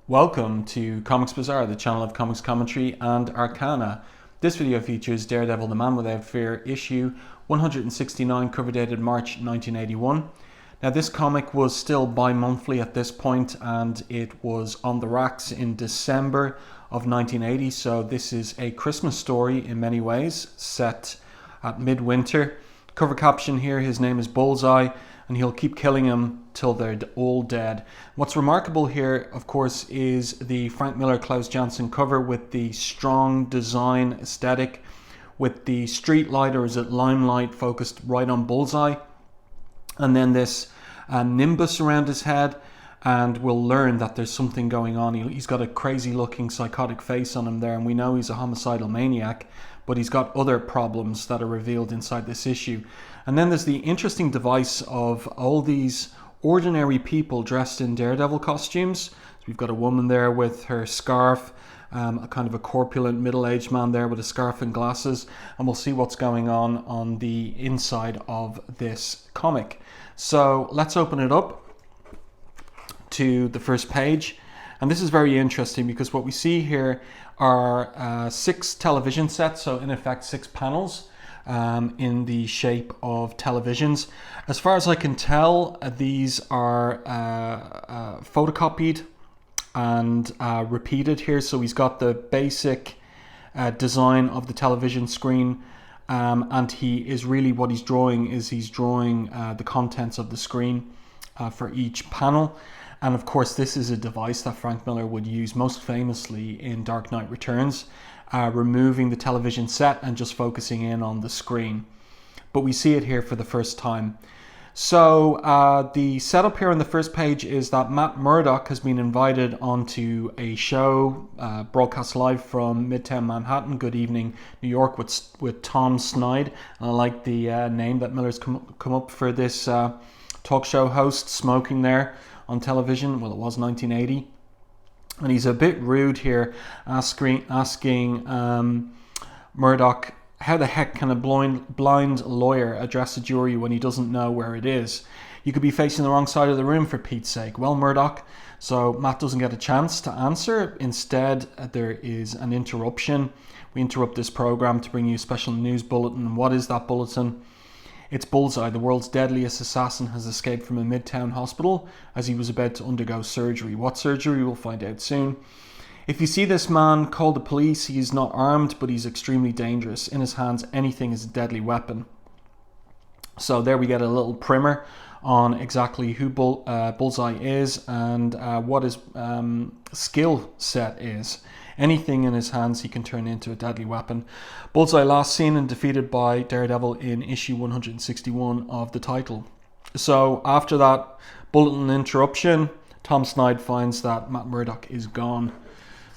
Welcome to Comics Bazaar, the channel of comics commentary and arcana. This video features Daredevil, the Man Without Fear, issue 169, cover dated March 1981. Now this comic was still bi-monthly at this point, and it was on the racks in December of 1980, so this is a Christmas story in many ways, set at midwinter. Cover caption here, his name is Bullseye, and he'll keep killing them till they're all dead. What's remarkable here, of course, is the Frank Miller Klaus Janson cover with the strong design aesthetic, with the street light, or is it limelight, focused right on Bullseye, and then this nimbus around his head, and we'll learn that there's something going on. He's got a crazy looking psychotic face on him there, and we know he's a homicidal maniac, but he's got other problems that are revealed inside this issue. And then there's the interesting device of all these ordinary people dressed in Daredevil costumes. So we've got a woman there with her scarf, a kind of a corpulent middle-aged man there with a scarf and glasses, and we'll see what's going on the inside of this comic. So let's open it up to the first page. And this is very interesting because what we see here are 6 television sets, so in effect 6 panels in the shape of televisions. As far as I can tell, these are photocopied and repeated here. So he's got the basic design of the television screen, and he is really, what he's drawing is he's drawing the contents of the screen for each panel. And of course, this is a device that Frank Miller would use most famously in Dark Knight Returns, removing the television set and just focusing in on the screen. But we see it here for the first time. So the setup here on the first page is that Matt Murdock has been invited onto a show broadcast live from Midtown Manhattan, Good Evening New York, with Tom Snide. And I like the name that Miller's come up for this talk show host, smoking there on television. Well, it was 1980. And he's a bit rude here, asking Murdoch, how the heck can a blind lawyer address a jury when he doesn't know where it is? You could be facing the wrong side of the room, for Pete's sake. Well, Murdoch. So Matt doesn't get a chance to answer. Instead, there is an interruption. We interrupt this program to bring you a special news bulletin. What is that bulletin? It's Bullseye, the world's deadliest assassin, has escaped from a Midtown hospital as he was about to undergo surgery. What surgery? We'll find out soon. If you see this man, call the police. He's not armed, but he's extremely dangerous. In his hands, anything is a deadly weapon. So there we get a little primer on exactly who Bullseye is and what his skill set is. Anything in his hands he can turn into a deadly weapon. Bullseye last seen and defeated by Daredevil in issue 161 of the title. So after that bulletin interruption, Tom Snide finds that Matt Murdock is gone.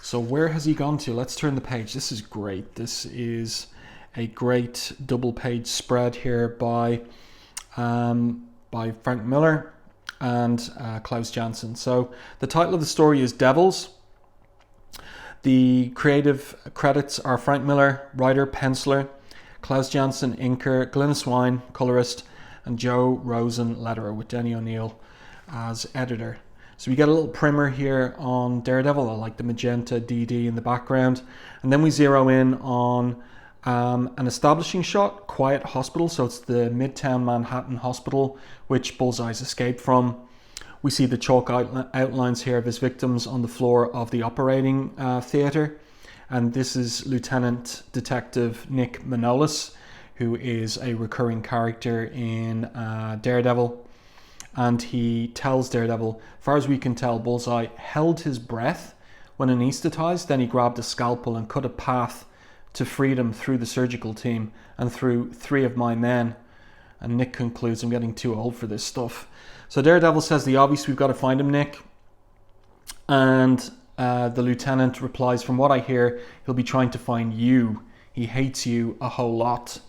So where has he gone to? Let's turn the page. This is great. This is a great double page spread here by Frank Miller and Klaus Janson. So the title of the story is Devils. The creative credits are Frank Miller, writer, penciler, Klaus Janson, inker, Glynis Wine, colorist, and Joe Rosen, letterer, with Denny O'Neil as editor. So we get a little primer here on Daredevil. I like the magenta DD in the background. And then we zero in on an establishing shot, quiet hospital. So it's the Midtown Manhattan hospital, which Bullseye's escaped from. We see the chalk outlines here of his victims on the floor of the operating theater. And this is Lieutenant Detective Nick Manolis, who is a recurring character in Daredevil. And he tells Daredevil, as far as we can tell, Bullseye held his breath when anesthetized. Then he grabbed a scalpel and cut a path to freedom through the surgical team and through 3 of my men. And Nick concludes, I'm getting too old for this stuff. So Daredevil says the obvious, we've got to find him, Nick. And the lieutenant replies, from what I hear, he'll be trying to find you. He hates you a whole lot.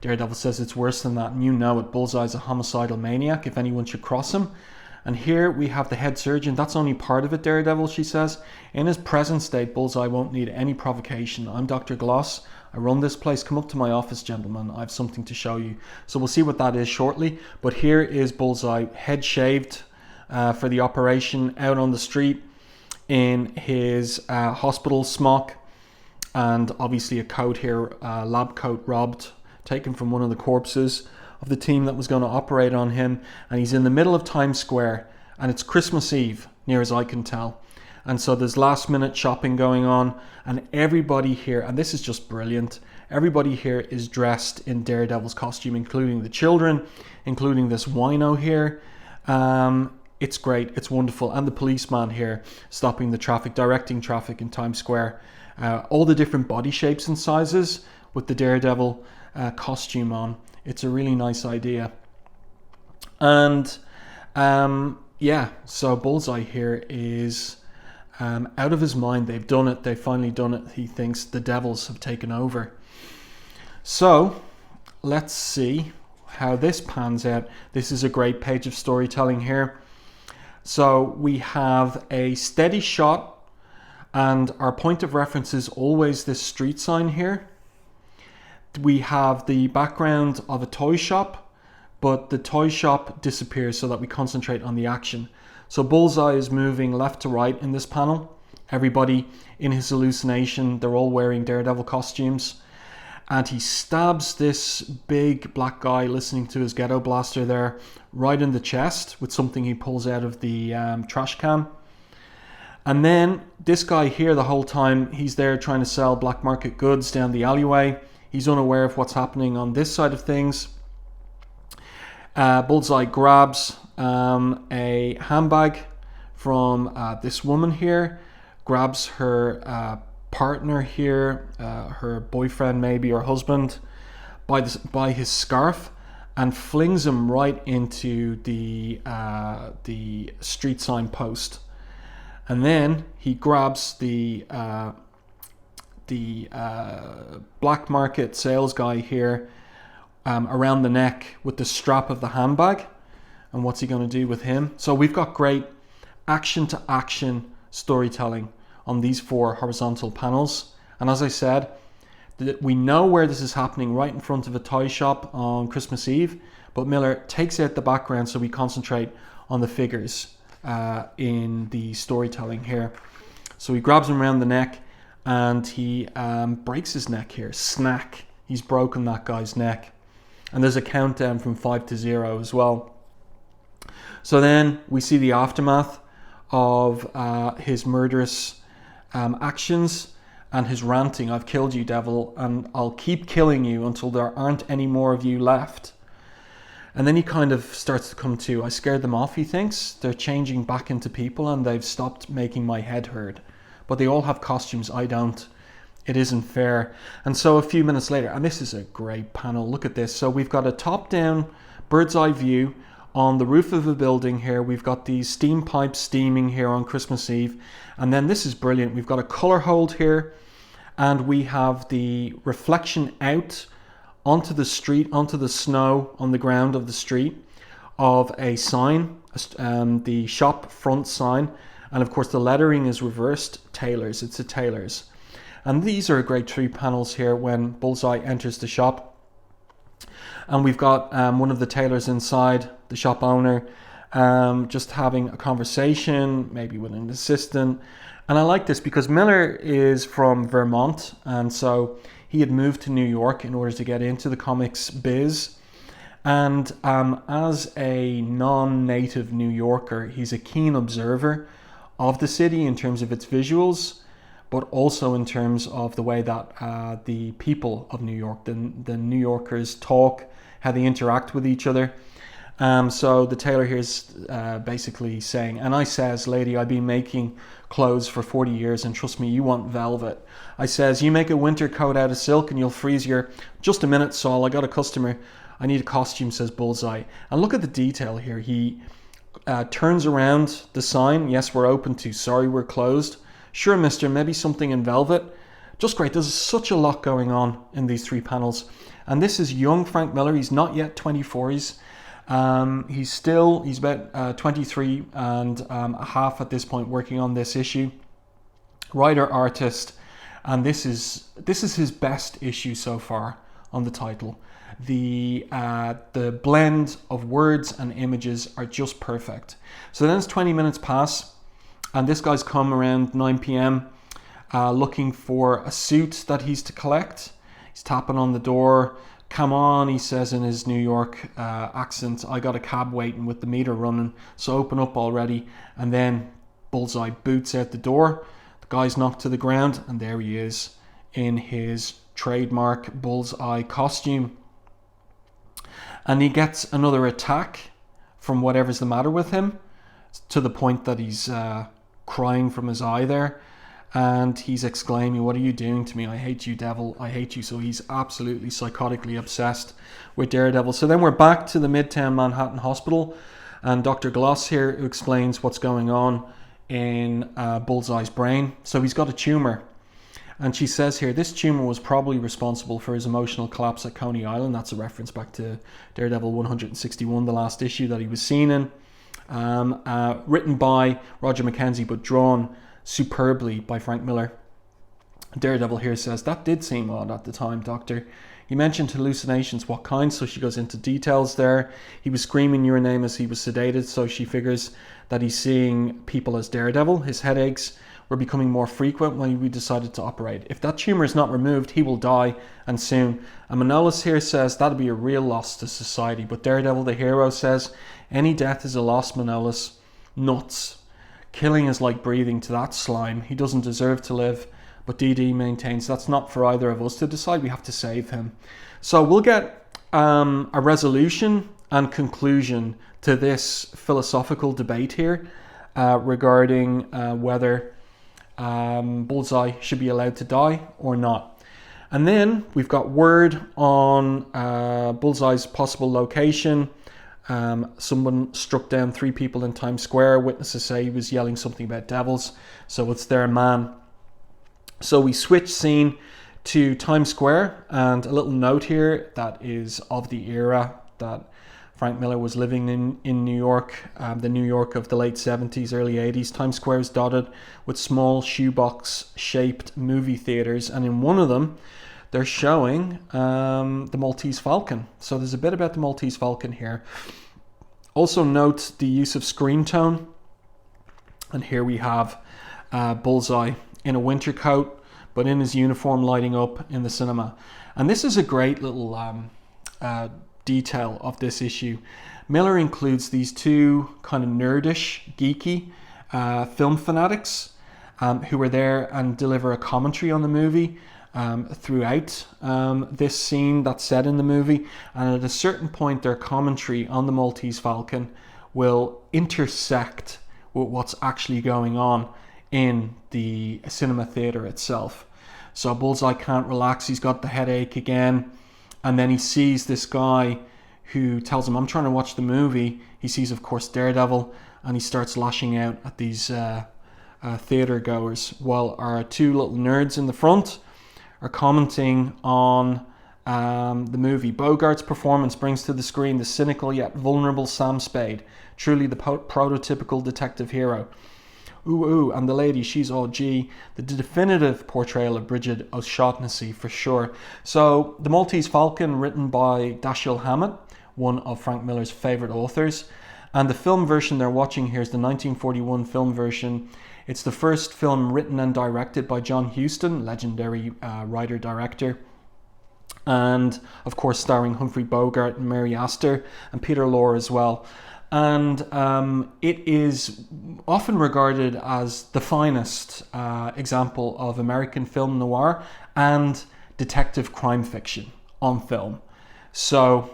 Daredevil says it's worse than that, and you know it. Bullseye's a homicidal maniac, if anyone should cross him. And here we have the head surgeon. That's only part of it, Daredevil, she says. In his present state, Bullseye won't need any provocation. I'm Dr. Gloss. I run this place. Come up to my office, gentlemen. I have something to show you. So we'll see what that is shortly. But here is Bullseye, head shaved for the operation, out on the street. in his hospital smock, and obviously a coat here, lab coat robbed, taken from one of the corpses of the team that was going to operate on him. And he's in the middle of Times Square, and it's Christmas Eve, near as I can tell. And so there's last minute shopping going on, and everybody here, and this is just brilliant, everybody here is dressed in Daredevil's costume, including the children, including this wino here. It's great, it's wonderful. And the policeman here stopping the traffic, directing traffic in Times Square. All the different body shapes and sizes with the Daredevil costume on. It's a really nice idea. And yeah, so Bullseye here is out of his mind. They've done it. They've finally done it. He thinks the devils have taken over. So let's see how this pans out. This is a great page of storytelling here. So we have a steady shot, and our point of reference is always this street sign here. We have the background of a toy shop, but the toy shop disappears so that we concentrate on the action. So Bullseye is moving left to right in this panel. Everybody in his hallucination, they're all wearing Daredevil costumes. And he stabs this big black guy listening to his ghetto blaster there right in the chest with something he pulls out of the trash can. And then this guy here, the whole time, he's there trying to sell black market goods down the alleyway. He's unaware of what's happening on this side of things. Bullseye grabs a handbag from this woman here, grabs her partner here, her boyfriend maybe, or husband, by his scarf, and flings him right into the street sign post. And then he grabs the black market sales guy here around the neck with the strap of the handbag. And what's he going to do with him? So we've got great action to action storytelling on these 4 horizontal panels. And as I said, we know where this is happening, right in front of a toy shop on Christmas Eve, but Miller takes out the background so we concentrate on the figures in the storytelling here. So he grabs him around the neck, and he breaks his neck here. Snack. He's broken that guy's neck. And there's a countdown from 5 to 0 as well. So then we see the aftermath of his murderous actions and his ranting. I've killed you, devil, and I'll keep killing you until there aren't any more of you left. And then he kind of starts to come to. I scared them off, he thinks. They're changing back into people, and they've stopped making my head hurt. But they all have costumes, I don't. It isn't fair. And so a few minutes later, and this is a great panel, look at this. So we've got a top-down bird's eye view on the roof of a building here. We've got these steam pipes steaming here on Christmas Eve. And then this is brilliant. We've got a color hold here, and we have the reflection out onto the street, onto the snow on the ground of the street, of a sign, the shop front sign. And of course the lettering is reversed, Taylor's. It's a Taylor's. And these are great 3 panels here when Bullseye enters the shop. And we've got one of the tailors inside, the shop owner, just having a conversation, maybe with an assistant. And I like this because Miller is from Vermont, and so he had moved to New York in order to get into the comics biz. And as a non-native New Yorker, he's a keen observer of the city in terms of its visuals, but also in terms of the way that the people of New York, the New Yorkers, talk, how they interact with each other. So the tailor here is basically saying, and I says, lady, I've been making clothes for 40 years, and trust me, you want velvet. I says, you make a winter coat out of silk and you'll freeze your... Just a minute, Saul, I got a customer. I need a costume, says Bullseye. And look at the detail here. He turns around the sign. Yes, we're open to. Sorry, we're closed. Sure, mister, maybe something in velvet. Just great. There's such a lot going on in these 3 panels. And this is young Frank Miller. He's not yet 24. He's about 23 and a half at this point, working on this issue. Writer, artist, and this is his best issue so far on the title. The blend of words and images are just perfect. So then it's 20 minutes pass, And this guy's come around 9 p.m. Looking for a suit that he's to collect. He's tapping on the door. Come on, he says in his New York accent, I got a cab waiting with the meter running, so open up already. And then Bullseye boots out the door. The guy's knocked to the ground, and there he is in his trademark Bullseye costume. And he gets another attack from whatever's the matter with him, to the point that he's crying from his eye there. And he's exclaiming, what are you doing to me? I hate you, devil. I hate you. So he's absolutely psychotically obsessed with Daredevil. So then we're back to the Midtown Manhattan Hospital. And Dr. Gloss here explains what's going on in Bullseye's brain. So he's got a tumor. And she says here, this tumor was probably responsible for his emotional collapse at Coney Island. That's a reference back to Daredevil 161, the last issue that he was seen in. Written by Roger Mackenzie, but drawn superbly by Frank Miller. Daredevil here says, that did seem odd at the time, Doctor. You mentioned hallucinations, what kind? So she goes into details there. He was screaming your name as he was sedated, so she figures that he's seeing people as Daredevil. His headaches were becoming more frequent when we decided to operate. If that tumor is not removed, he will die, and soon. And Manolis here says that'd be a real loss to society. But Daredevil, the hero, says, any death is a loss, Manolis. Nuts. Killing is like breathing to that slime. He doesn't deserve to live. But DD maintains that's not for either of us to decide. We have to save him. So we'll get a resolution and conclusion to this philosophical debate here regarding whether Bullseye should be allowed to die or not. And then we've got word on Bullseye's possible location. Someone struck down 3 people in Times Square. Witnesses say he was yelling something about devils. So it's their man. So we switch scene to Times Square, and a little note here that is of the era that Frank Miller was living in New York, the New York of the late 70s, early 80s. Times Square is dotted with small shoebox-shaped movie theaters, and in one of them, they're showing the Maltese Falcon. So there's a bit about the Maltese Falcon here. Also note the use of screen tone. And here we have Bullseye in a winter coat, but in his uniform lighting up in the cinema. And this is a great little detail of this issue. Miller includes these 2 kind of nerdish, geeky film fanatics who were there and deliver a commentary on the movie throughout this scene that's set in the movie. And at a certain point, their commentary on the Maltese Falcon will intersect with what's actually going on in the cinema theater itself. So Bullseye can't relax. He's got the headache again. And then he sees this guy who tells him, I'm trying to watch the movie. He sees, of course, Daredevil, and he starts lashing out at these theater goers, while our 2 little nerds in the front are commenting on the movie. Bogart's performance brings to the screen the cynical yet vulnerable Sam Spade, truly the prototypical detective hero. Ooh, and the lady, she's all G. The definitive portrayal of Bridget O'Shaughnessy, for sure. So, The Maltese Falcon, written by Dashiell Hammett, one of Frank Miller's favourite authors. And the film version they're watching here is the 1941 film version. It's the first film written and directed by John Huston, legendary writer-director. And, of course, starring Humphrey Bogart and Mary Astor and Peter Lorre as well. And it is often regarded as the finest example of American film noir and detective crime fiction on film. So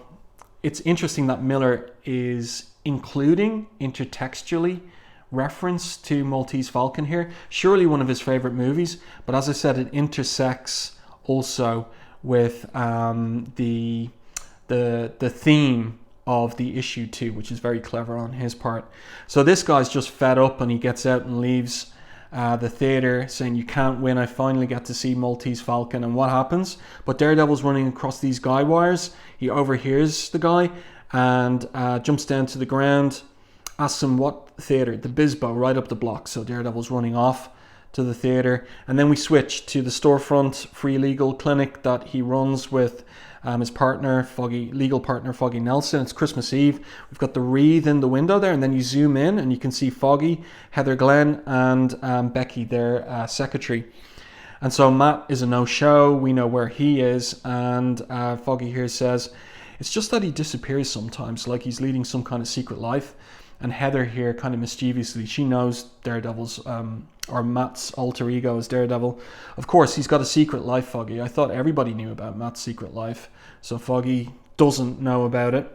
it's interesting that Miller is including intertextually reference to Maltese Falcon here. Surely one of his favorite movies, but as I said, it intersects also with the theme of the issue too, which is very clever on his part. So this guy's just fed up and he gets out and leaves the theater saying, you can't win, I finally get to see Maltese Falcon. And what happens? But Daredevil's running across these guy wires. He overhears the guy and jumps down to the ground, asks him what theater, the Bisbo, right up the block. So Daredevil's running off to the theatre, and then we switch to the storefront free legal clinic that he runs with his partner, legal partner Foggy Nelson. It's Christmas Eve. We've got the wreath in the window there, and then you zoom in and you can see Foggy, Heather Glenn, and Becky, their secretary. And so Matt is a no-show. We know where he is, and Foggy here says, it's just that he disappears sometimes, like he's leading some kind of secret life. And Heather here, kind of mischievously, she knows Daredevil's, or Matt's alter ego is Daredevil. Of course, he's got a secret life, Foggy. I thought everybody knew about Matt's secret life. So Foggy doesn't know about it.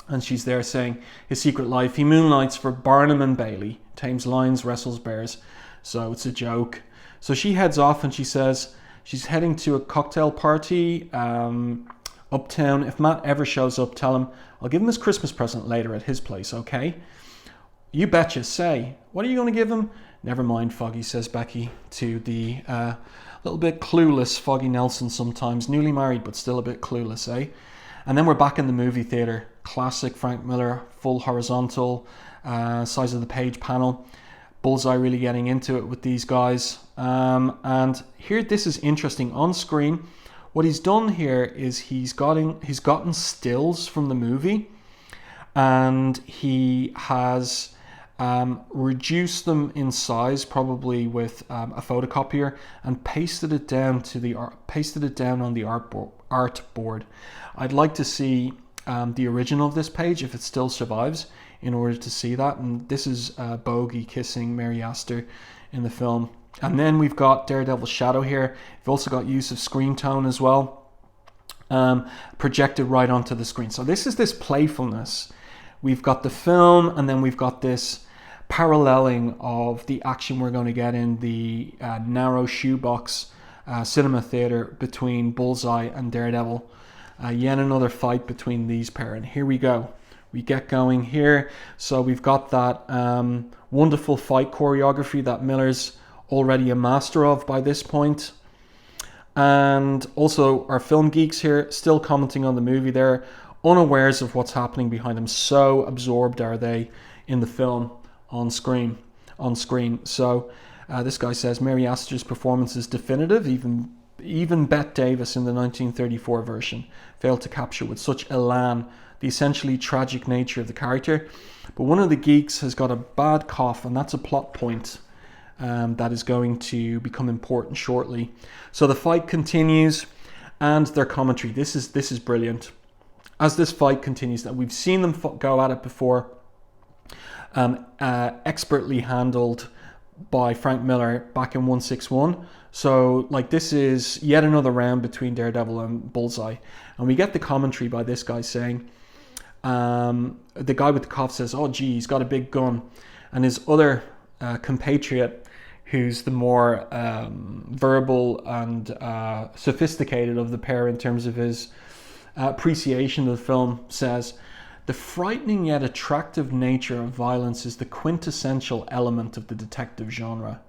And she's there saying his secret life. He moonlights for Barnum and Bailey, tames lions, wrestles bears. So it's a joke. So she heads off and she says she's heading to a cocktail party uptown. If Matt ever shows up, tell him I'll give him his Christmas present later at his place, okay? You betcha. Say, what are you going to give him? Never mind, Foggy, says Becky to the little bit clueless Foggy Nelson sometimes. Newly married, but still a bit clueless, eh? And then we're back in the movie theatre. Classic Frank Miller, full horizontal, size of the page panel. Bullseye really getting into it with these guys. And here, this is interesting. On screen, what he's done here is he's gotten stills from the movie, and he has reduced them in size, probably with a photocopier, and pasted it down on the art board. I'd like to see the original of this page if it still survives, in order to see that. And this is Bogey kissing Mary Astor in the film. And then we've got Daredevil's shadow here. We've also got use of screen tone as well, projected right onto the screen. So this is this playfulness. We've got the film, and then we've got this paralleling of the action we're going to get in the narrow shoebox cinema theater between Bullseye and Daredevil. Yet another fight between these pair, and here we go. We get going here. So we've got that wonderful fight choreography that Miller's already a master of by this point. And also our film geeks here still commenting on the movie. They're unawares of what's happening behind them. So absorbed are they in the film on screen. So this guy says Mary Astor's performance is definitive. Even Bette Davis in the 1934 version failed to capture with such elan the essentially tragic nature of the character. But one of the geeks has got a bad cough, and that's a plot point that is going to become important shortly. So the fight continues, and their commentary. This is brilliant. As this fight continues, that we've seen them go at it before, expertly handled by Frank Miller back in 161. So like this is yet another round between Daredevil and Bullseye, and we get the commentary by this guy saying, the guy with the cough says, oh gee, he's got a big gun, and his other compatriot, who's the more verbal and sophisticated of the pair in terms of his appreciation of the film, says, the frightening yet attractive nature of violence is the quintessential element of the detective genre.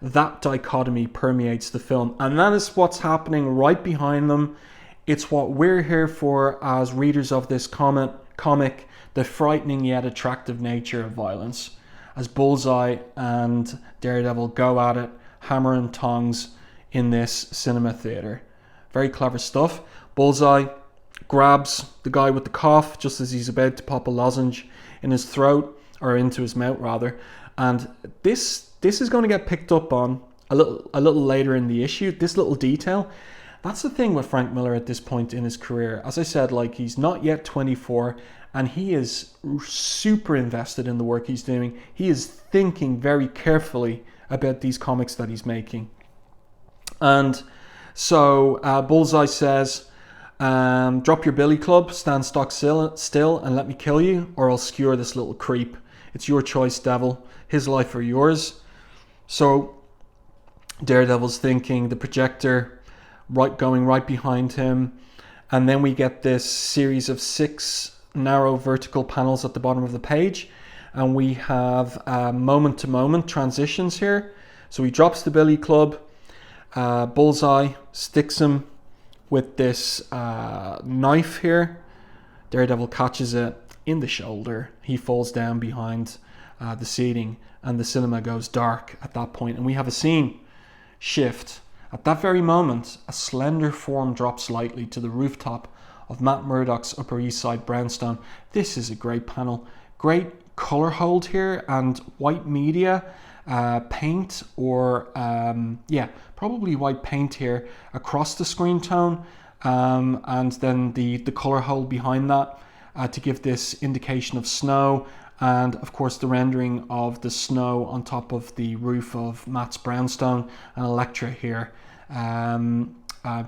That dichotomy permeates the film, and that is what's happening right behind them. It's what we're here for as readers of this comic, the frightening yet attractive nature of violence, as Bullseye and Daredevil go at it, hammer and tongs in this cinema theater. Very clever stuff. Bullseye grabs the guy with the cough just as he's about to pop a lozenge in his throat, or into his mouth rather, and this is going to get picked up on a little later in the issue. This little detail. That's the thing with Frank Miller at this point in his career. As I said, like, he's not yet 24, and he is super invested in the work he's doing. He is thinking very carefully about these comics that he's making. And so Bullseye says, drop your billy club, stand stock still and let me kill you, or I'll skewer this little creep. It's your choice, Devil. His life or yours. So Daredevil's thinking, the projector going right behind him, and then we get this series of 6 narrow vertical panels at the bottom of the page, and we have moment to moment transitions here. So he drops the billy club, Bullseye sticks him with this knife here. Daredevil catches it in the shoulder. He falls down behind the seating, and the cinema goes dark at that point, and we have a scene shift. At that very moment, a slender form drops lightly to the rooftop of Matt Murdock's Upper East Side brownstone. This is a great panel. Great color hold here, and white media paint, or probably white paint here across the screen tone, and then the color hold behind that to give this indication of snow, and of course the rendering of the snow on top of the roof of Matt's brownstone, and Electra here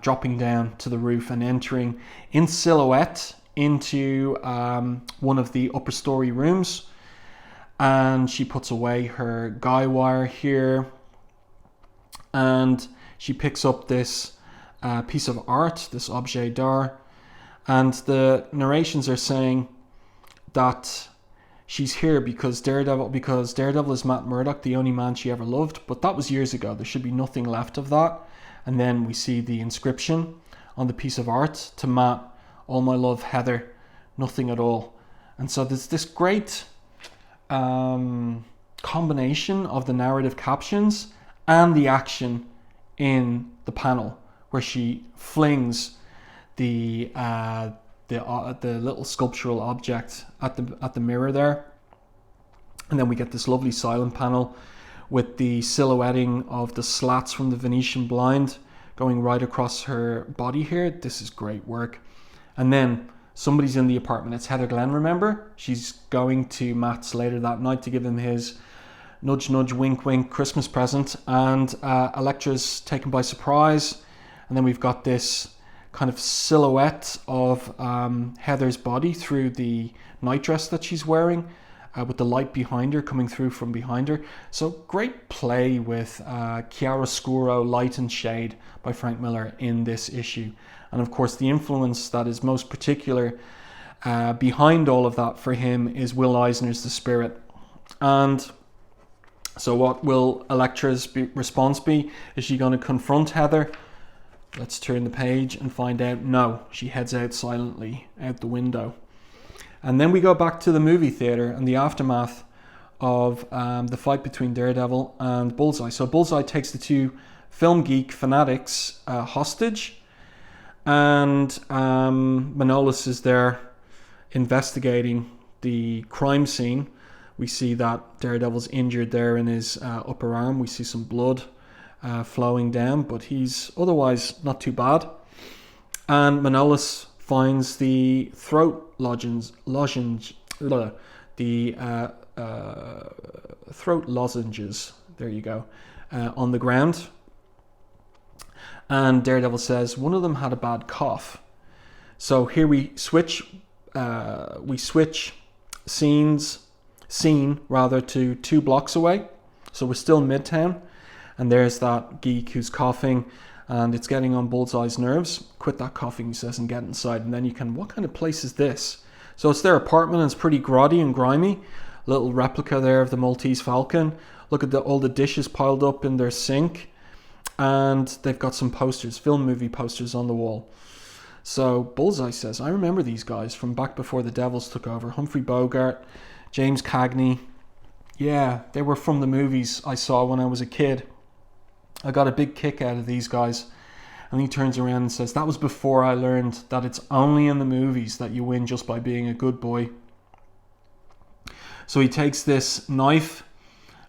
dropping down to the roof and entering in silhouette into one of the upper story rooms. And she puts away her guy wire here, and she picks up this piece of art, this objet d'art, and the narrations are saying that she's here because Daredevil is Matt Murdock, the only man she ever loved, but that was years ago. There should be nothing left of that. And then we see the inscription on the piece of art: to Matt, all my love, Heather, nothing at all. And so there's this great combination of the narrative captions and the action in the panel, where she flings the little sculptural object at the mirror there, and then we get this lovely silent panel with the silhouetting of the slats from the Venetian blind going right across her body here. This is great work. And then somebody's in the apartment. It's Heather Glenn, remember? She's going to Matt's later that night to give him his nudge, nudge, wink, wink Christmas present. And Electra's taken by surprise. And then we've got this kind of silhouette of Heather's body through the nightdress that she's wearing, with the light behind her coming through from behind her. So great play with chiaroscuro, light and shade by Frank Miller in this issue. And of course, the influence that is most particular behind all of that for him is Will Eisner's The Spirit. And so what will Electra's response be? Is she going to confront Heather? Let's turn the page and find out. No, she heads out silently out the window. And then we go back to the movie theater and the aftermath of the fight between Daredevil and Bullseye. So Bullseye takes the two film geek fanatics hostage, and Manolis is there investigating the crime scene. We see that Daredevil's injured there in his upper arm. We see some blood flowing down, but he's otherwise not too bad. And Manolis finds the throat throat lozenges, there you go, on the ground. And Daredevil says one of them had a bad cough. So here we switch scene to 2 blocks away. So we're still Midtown, and there's that geek who's coughing, and it's getting on Bullseye's nerves. Quit that coughing, he says, and get inside. And then you can, what kind of place is this? So it's their apartment, and it's pretty grotty and grimy. Little replica there of the Maltese Falcon. Look at all the dishes piled up in their sink. And they've got some posters, film movie posters on the wall. So Bullseye says, I remember these guys from back before the Devils took over. Humphrey Bogart, James Cagney. Yeah, they were from the movies I saw when I was a kid. I got a big kick out of these guys. And he turns around and says, that was before I learned that it's only in the movies that you win just by being a good boy. So he takes this knife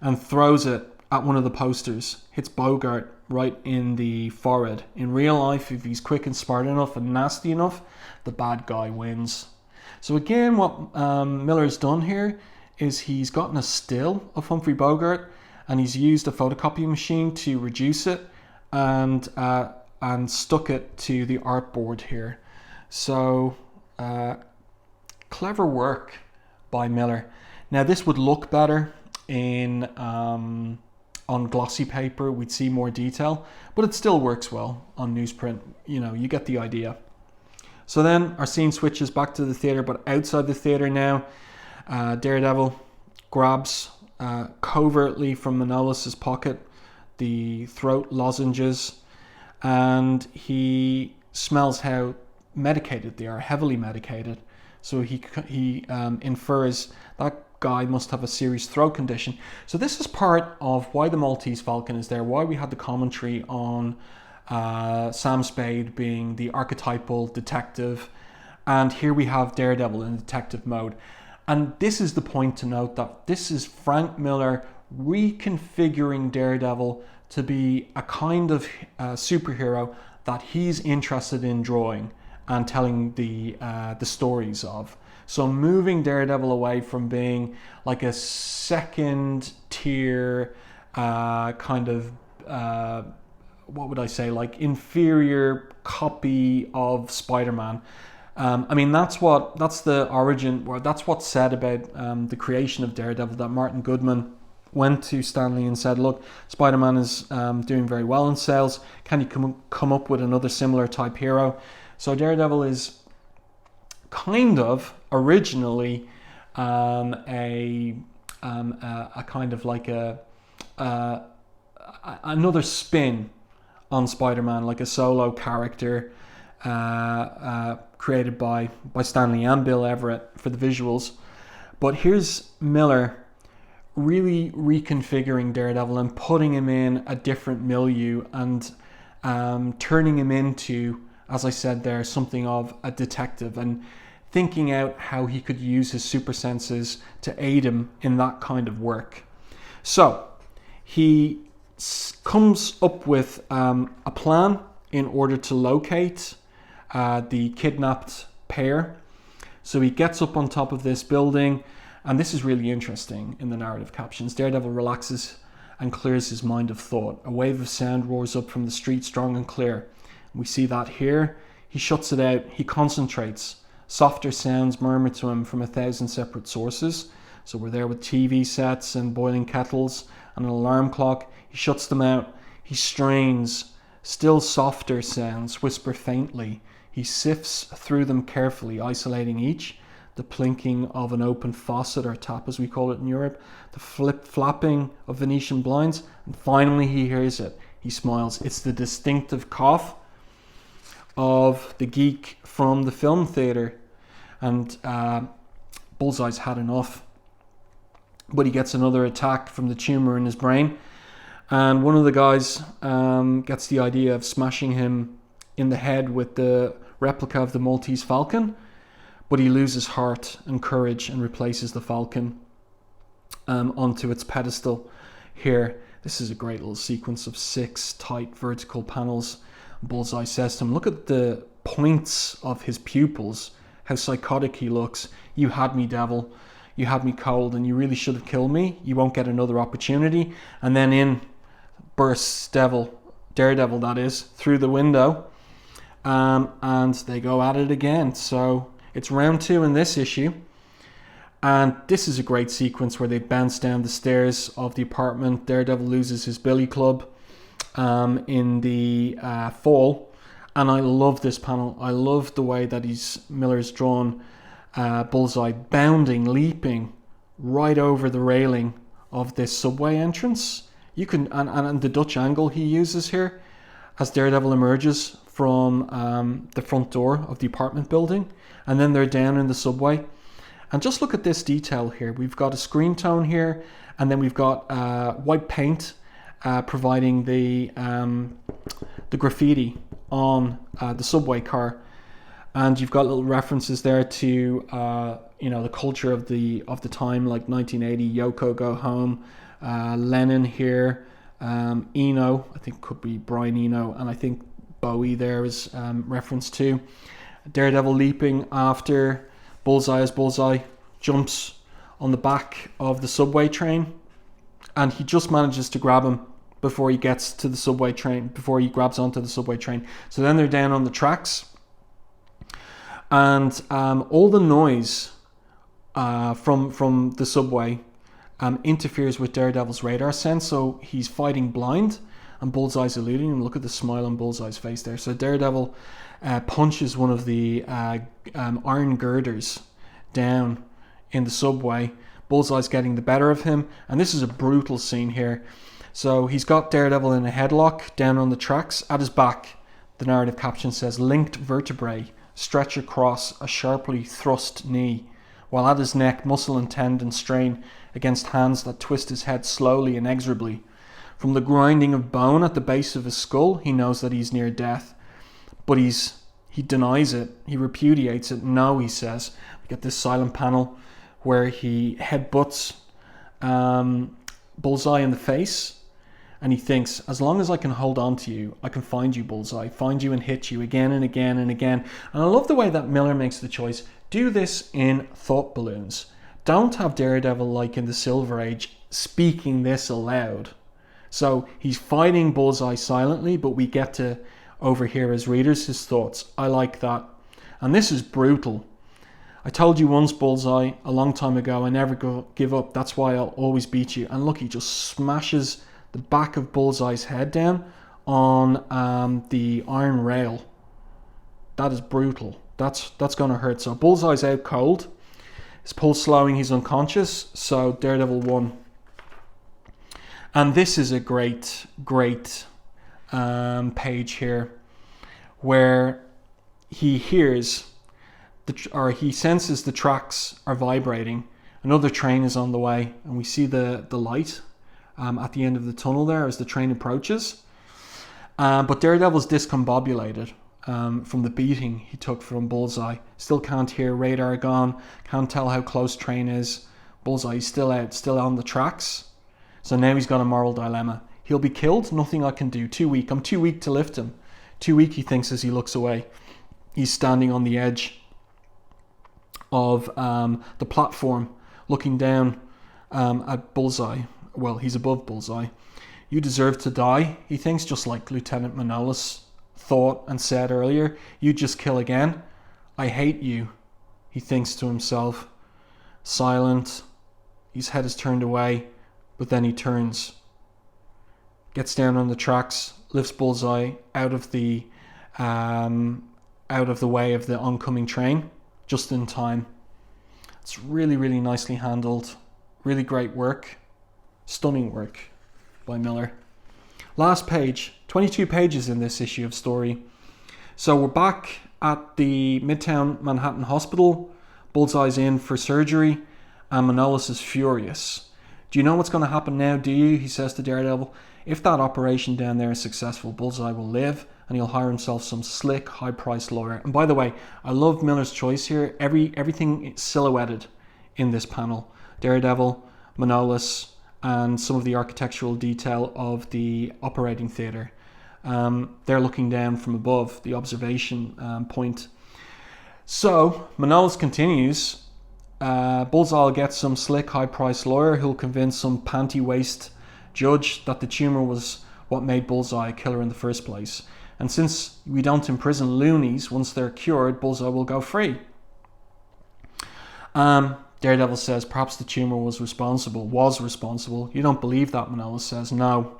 and throws it at one of the posters. Hits Bogart right in the forehead. In real life, if he's quick and smart enough and nasty enough, the bad guy wins. So again, what Miller's done here is he's gotten a still of Humphrey Bogart, and he's used a photocopy machine to reduce it and stuck it to the artboard here. So clever work by Miller. Now this would look better in on glossy paper. We'd see more detail, but it still works well on newsprint. You know, you get the idea. So then our scene switches back to the theater, but outside the theater now. Daredevil grabs covertly from Manolis's pocket the throat lozenges, and he smells how medicated they are, heavily medicated. So he infers that guy must have a serious throat condition. So this is part of why the Maltese Falcon is there, why we had the commentary on Sam Spade being the archetypal detective, and here we have Daredevil in detective mode. And this is the point to note, that this is Frank Miller reconfiguring Daredevil to be a kind of superhero that he's interested in drawing and telling the stories of. So moving Daredevil away from being like a second tier kind of what would I say, like inferior copy of Spider-Man. I mean, that's the origin, or that's what's said about the creation of Daredevil, that Martin Goodman went to Stanley and said, look, Spider-Man is doing very well in sales. Can you come up with another similar type hero? So Daredevil is kind of originally a kind of like another spin on Spider-Man, like a solo character created by Stanley and Bill Everett for the visuals. But here's Miller really reconfiguring Daredevil and putting him in a different milieu and turning him into, as I said there, something of a detective, and thinking out how he could use his super senses to aid him in that kind of work. So he comes up with a plan in order to locate the kidnapped pair. So he gets up on top of this building, and this is really interesting in the narrative captions. Daredevil relaxes and clears his mind of thought. A wave of sound roars up from the street, strong and clear. We see that here. He shuts it out. He concentrates. Softer sounds murmur to him from 1,000 separate sources. So we're there with TV sets and boiling kettles and an alarm clock. He shuts them out. He strains. Still softer sounds whisper faintly. He sifts through them carefully, isolating each. The plinking of an open faucet, or tap as we call it in Europe. The flapping of Venetian blinds. And finally he hears it. He smiles. It's the distinctive cough of the geek from the film theatre. And Bullseye's had enough. But he gets another attack from the tumour in his brain. And one of the guys gets the idea of smashing him in the head with the replica of the Maltese Falcon. But he loses heart and courage and replaces the Falcon onto its pedestal here. This is a great little sequence of 6 tight vertical panels. Bullseye says to him, look at the points of his pupils, how psychotic he looks. You had me, devil. You had me cold, and you really should have killed me. You won't get another opportunity. And then in bursts Daredevil that is, through the window. And they go at it again. So it's round 2 in this issue. And this is a great sequence where they bounce down the stairs of the apartment. Daredevil loses his billy club in the fall. And I love this panel. I love the way that Miller's drawn Bullseye bounding, leaping right over the railing of this subway entrance. You can and the Dutch angle he uses here as Daredevil emerges from the front door of the apartment building, and then they're down in the subway. And just look at this detail here. We've got a screen tone here, and then we've got white paint providing the graffiti on the subway car. And you've got little references there to the culture of the time, like 1980, Yoko Go Home, Lennon here, Eno, I think could be Brian Eno, and I think Bowie there is reference to. Daredevil leaping after Bullseye as Bullseye jumps on the back of the subway train, and he just manages to grab him before he gets to the subway train, before he grabs onto the subway train. So then they're down on the tracks. And all the noise from the subway interferes with Daredevil's radar sense, so he's fighting blind, and Bullseye's eluding him. Look at the smile on Bullseye's face there. So Daredevil punches one of the iron girders down in the subway. Bullseye's getting the better of him, and this is a brutal scene here. So he's got Daredevil in a headlock down on the tracks. At his back, the narrative caption says, linked vertebrae stretch across a sharply thrust knee, while at his neck muscle and tendon strain against hands that twist his head slowly, inexorably. From the grinding of bone at the base of his skull, he knows that he's near death, but he denies it. He repudiates it. No, he says. We get this silent panel where he headbutts Bullseye in the face, and he thinks, as long as I can hold on to you, I can find you, Bullseye, find you and hit you again and again and again. And I love the way that Miller makes the choice. Do this in thought balloons. Don't have Daredevil, like in the Silver Age, speaking this aloud. So he's fighting Bullseye silently, but we get to overhear as readers his thoughts. I like that. And this is brutal. I told you once, Bullseye, a long time ago, I never give up. That's why I'll always beat you. And look, he just smashes the back of Bullseye's head down on the iron rail. That is brutal. That's going to hurt. So Bullseye's out cold. His pulse slowing. He's unconscious. So Daredevil won. And this is a great page here where he hears he senses the tracks are vibrating. Another train is on the way, and we see the light at the end of the tunnel there as the train approaches. But Daredevil's discombobulated from the beating he took from Bullseye. Still can't hear, radar gone, can't tell how close train is. Bullseye's still out, still on the tracks. So now he's got a moral dilemma. He'll be killed, nothing I can do, too weak. I'm too weak to lift him. Too weak, he thinks as he looks away. He's standing on the edge of the platform, looking down at Bullseye. Well, he's above Bullseye. You deserve to die, he thinks, just like Lieutenant Manolis thought and said earlier. You just kill again. I hate you, he thinks to himself. Silent. His head is turned away, but then he turns. Gets down on the tracks, lifts Bullseye out of the way of the oncoming train, just in time. It's really, really nicely handled. Really great work. Stunning work by Miller. Last page. 22 pages in this issue of story. So we're back at the Midtown Manhattan Hospital. Bullseye's in for surgery, and Manolis is furious. Do you know what's going to happen now, do you? He says to Daredevil. If that operation down there is successful, Bullseye will live, and he'll hire himself some slick, high-priced lawyer. And by the way, I love Miller's choice here. Everything is silhouetted in this panel. Daredevil, Manolis, and some of the architectural detail of the operating theatre. They're looking down from above, the observation point. So, Manolis continues. Bullseye will get some slick, high-priced lawyer who'll convince some panty-waist judge that the tumour was what made Bullseye a killer in the first place. And since we don't imprison loonies, once they're cured, Bullseye will go free. Daredevil says perhaps the tumour was responsible. You don't believe that, Manolis says. No.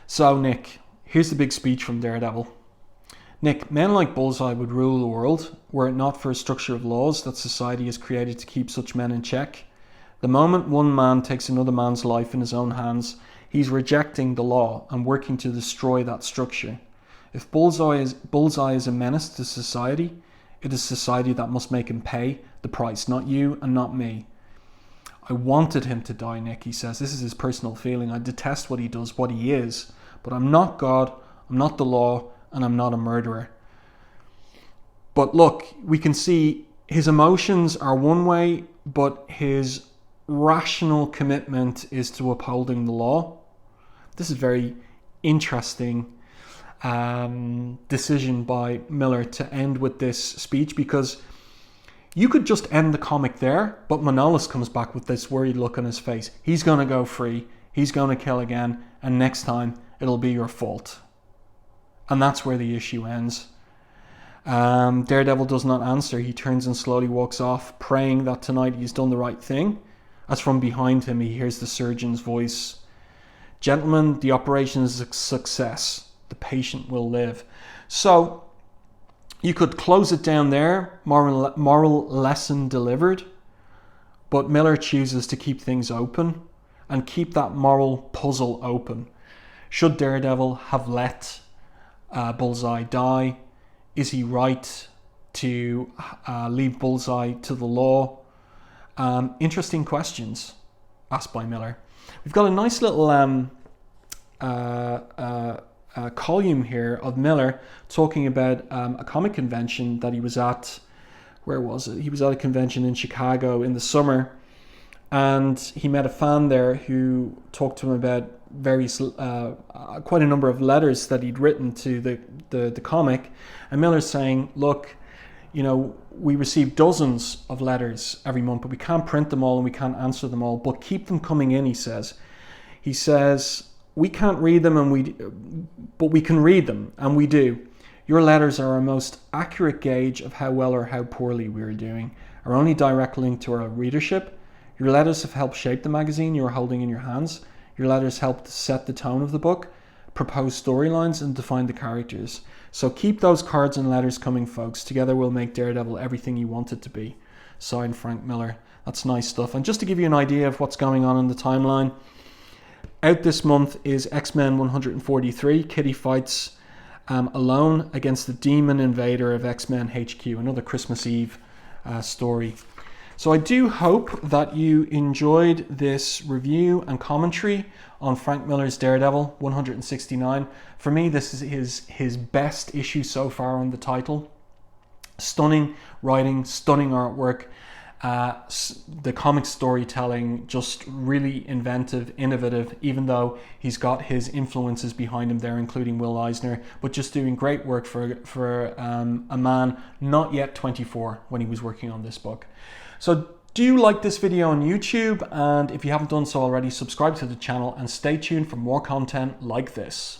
So, Nick, here's the big speech from Daredevil. Nick, men like Bullseye would rule the world were it not for a structure of laws that society has created to keep such men in check. The moment one man takes another man's life in his own hands, he's rejecting the law and working to destroy that structure. If Bullseye is a menace to society, it is society that must make him pay the price, not you and not me. I wanted him to die, Nick, he says. This is his personal feeling. I detest what he does, what he is. But I'm not God, I'm not the law, and I'm not a murderer. But look, we can see his emotions are one way, but his rational commitment is to upholding the law. This is very interesting decision by Miller to end with this speech, because you could just end the comic there, but Manolis comes back with this worried look on his face. He's going to go free, he's going to kill again, and next time it'll be your fault. And that's where the issue ends. Daredevil does not answer. He turns and slowly walks off, praying that tonight he's done the right thing. As from behind him he hears the surgeon's voice. Gentlemen, the operation is a success. The patient will live. So you could close it down there, moral lesson delivered, but Miller chooses to keep things open and keep that moral puzzle open. Should Daredevil have let Bullseye die? Is he right to leave Bullseye to the law? interesting questions asked by Miller. We've got a nice little column here of Miller talking about a comic convention that he was at. Where was it? He was at a convention in Chicago in the summer, and he met a fan there who talked to him about various, quite a number of letters that he'd written to the comic. And Miller's saying, look, you know, we receive dozens of letters every month, but we can't print them all and we can't answer them all, but keep them coming in, he says. He says, we can't read them, but we can read them, and we do. Your letters are our most accurate gauge of how well or how poorly we are doing, our only direct link to our readership. Your letters have helped shape the magazine you are holding in your hands. Your letters helped set the tone of the book, propose storylines, and define the characters. So keep those cards and letters coming, folks. Together we'll make Daredevil everything you want it to be. Signed, Frank Miller. That's nice stuff. And just to give you an idea of what's going on in the timeline, out this month is X-Men 143. Kitty fights alone against the demon invader of X-Men HQ, another Christmas Eve story. So I do hope that you enjoyed this review and commentary on Frank Miller's Daredevil 169. For me, this is his best issue so far on the title. Stunning writing, stunning artwork. The comic storytelling, just really inventive, innovative, even though he's got his influences behind him there, including Will Eisner, but just doing great work for a man not yet 24 when he was working on this book. So do like this video on YouTube, and if you haven't done so already, subscribe to the channel and stay tuned for more content like this.